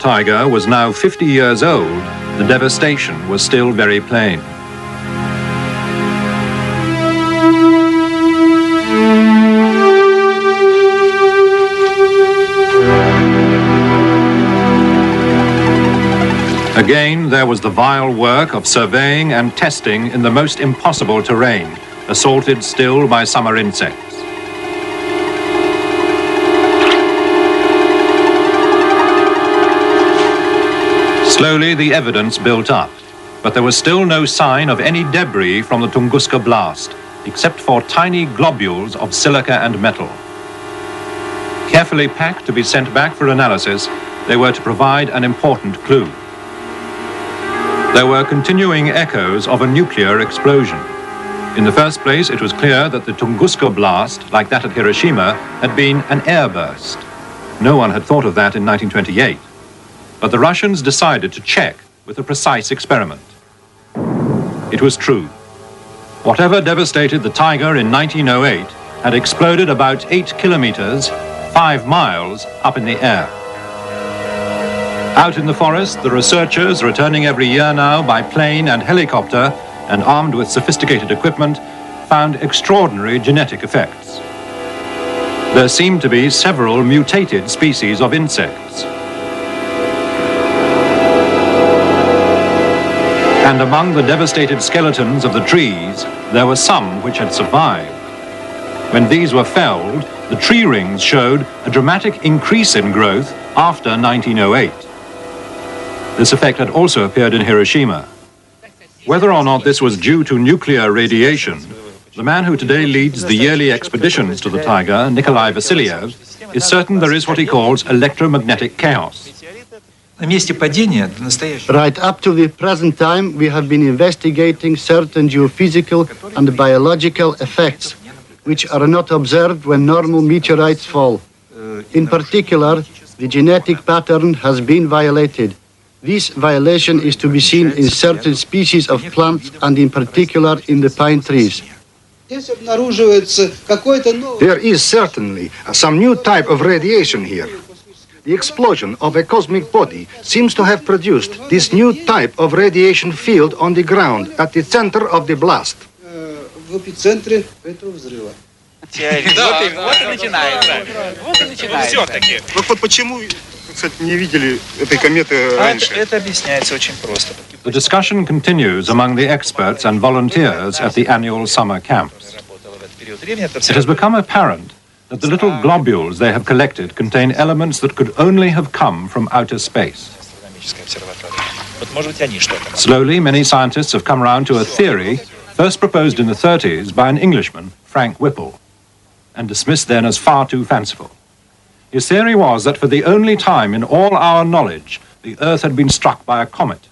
tiger was now 50 years old, the devastation was still very plain. Again, there was the vile work of surveying and testing in the most impossible terrain, assaulted still by summer insects. Slowly, the evidence built up, but there was still no sign of any debris from the Tunguska blast, except for tiny globules of silica and metal. Carefully packed to be sent back for analysis, they were to provide an important clue. There were continuing echoes of a nuclear explosion. In the first place, it was clear that the Tunguska blast, like that at Hiroshima, had been an airburst. No one had thought of that in 1928. But the Russians decided to check with a precise experiment. It was true. Whatever devastated the Tiger in 1908 had exploded about 8 kilometers, 5 miles, up in the air. Out in the forest, the researchers, returning every year now by plane and helicopter, and armed with sophisticated equipment, found extraordinary genetic effects. There seemed to be several mutated species of insects. And among the devastated skeletons of the trees, there were some which had survived. When these were felled, the tree rings showed a dramatic increase in growth after 1908. This effect had also appeared in Hiroshima. Whether or not this was due to nuclear radiation, the man who today leads the yearly expeditions to the Tiger, Nikolai Vasilyev, is certain there is what he calls electromagnetic chaos. Right up to the present time, we have been investigating certain geophysical and biological effects, which are not observed when normal meteorites fall. In particular, the genetic pattern has been violated. This violation is to be seen in certain species of plants and in particular in the pine trees. There is certainly some new type of radiation here. The explosion of a cosmic body seems to have produced this new type of radiation field on the ground at the center of the blast. The discussion continues among the experts and volunteers at the annual summer camps. It has become apparent that the little globules they have collected contain elements that could only have come from outer space. Slowly, many scientists have come round to a theory first proposed in the 30s by an Englishman, Frank Whipple, and dismissed then as far too fanciful. His theory was that for the only time in all our knowledge, the Earth had been struck by a comet.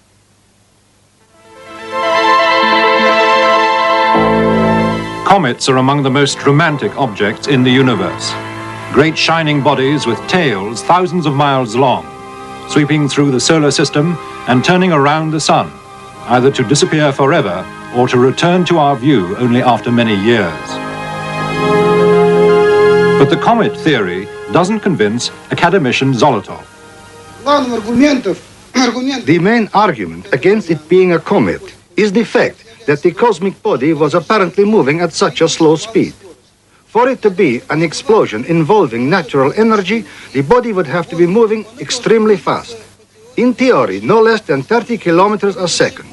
Comets are among the most romantic objects in the universe. Great shining bodies with tails thousands of miles long, sweeping through the solar system and turning around the sun, either to disappear forever or to return to our view only after many years. But the comet theory doesn't convince academician Zolotov. The main argument against it being a comet is the fact that the cosmic body was apparently moving at such a slow speed. For it to be an explosion involving natural energy, the body would have to be moving extremely fast. In theory, no less than 30 kilometers a second.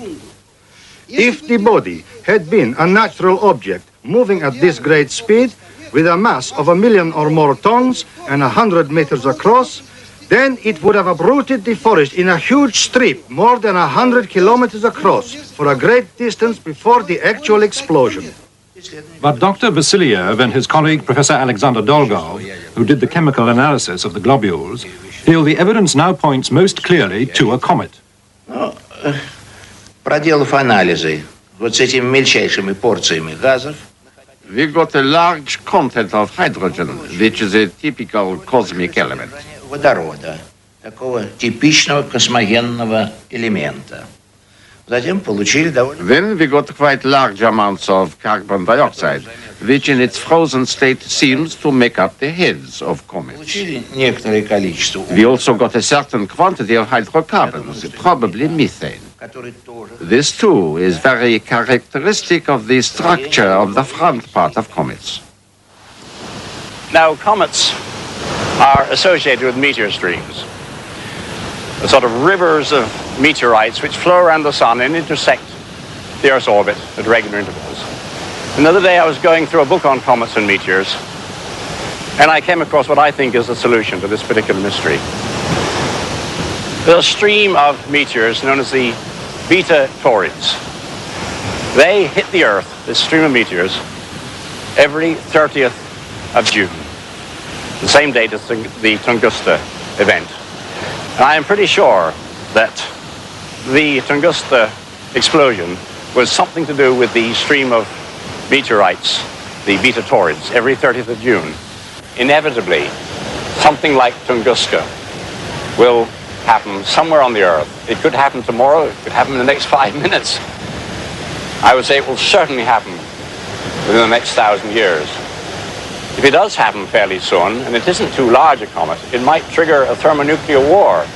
If the body had been a natural object moving at this great speed, with a mass of 1 million or more tons and 100 meters across, then it would have uprooted the forest in a huge strip more than 100 kilometers across for a great distance before the actual explosion. But Dr. Vasilyev and his colleague Professor Alexander Dolgov, who did the chemical analysis of the globules, feel the evidence now points most clearly to a comet. Проделав анализы вот с этими мельчайшими порциями газов, we got a large content of hydrogen, which is a typical cosmic element. Водорода, такого типичного космогенного элемента. Then we got quite large amounts of carbon dioxide, which in its frozen state seems to make up the heads of comets. We also got a certain quantity of hydrocarbons, probably methane. This too is very characteristic of the structure of the front part of comets. Now, comets are associated with meteor streams, the sort of rivers of meteorites which flow around the sun and intersect the Earth's orbit at regular intervals. Another day I was going through a book on comets and meteors, and I came across what I think is the solution to this particular mystery. There's a stream of meteors known as the Beta Taurids. They hit the Earth, this stream of meteors, every 30th of June, the same date as the Tunguska event. And I am pretty sure that the Tunguska explosion was something to do with the stream of meteorites, the Beta Taurids, every 30th of June. Inevitably, something like Tunguska will happen somewhere on the Earth. It could happen tomorrow, it could happen in the next 5 minutes. I would say it will certainly happen within the next 1,000 years. If it does happen fairly soon, and it isn't too large a comet, it might trigger a thermonuclear war,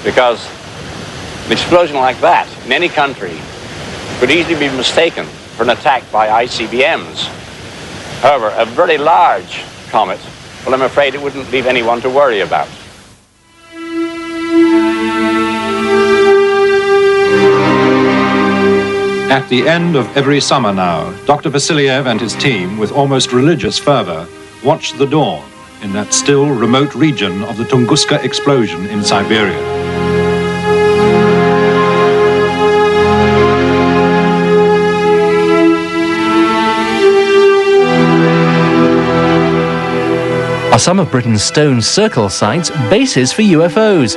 because an explosion like that in any country could easily be mistaken for an attack by ICBMs. However, a very large comet, well, I'm afraid it wouldn't leave anyone to worry about. At the end of every summer now, Dr. Vasiliev and his team, with almost religious fervor, watch the dawn in that still remote region of the Tunguska explosion in Siberia. Are some of Britain's stone circle sites bases for UFOs?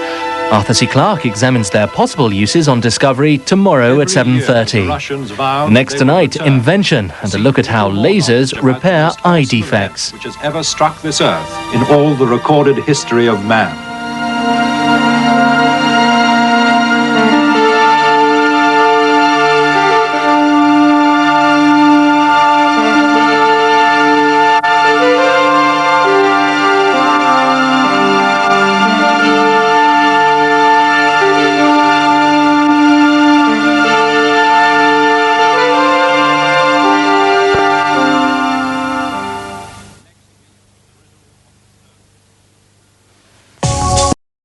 Arthur C. Clarke examines their possible uses on Discovery tomorrow at 7:30. Next tonight, Invention, and a look at how lasers repair eye defects. Which has ever struck this earth in all the recorded history of man.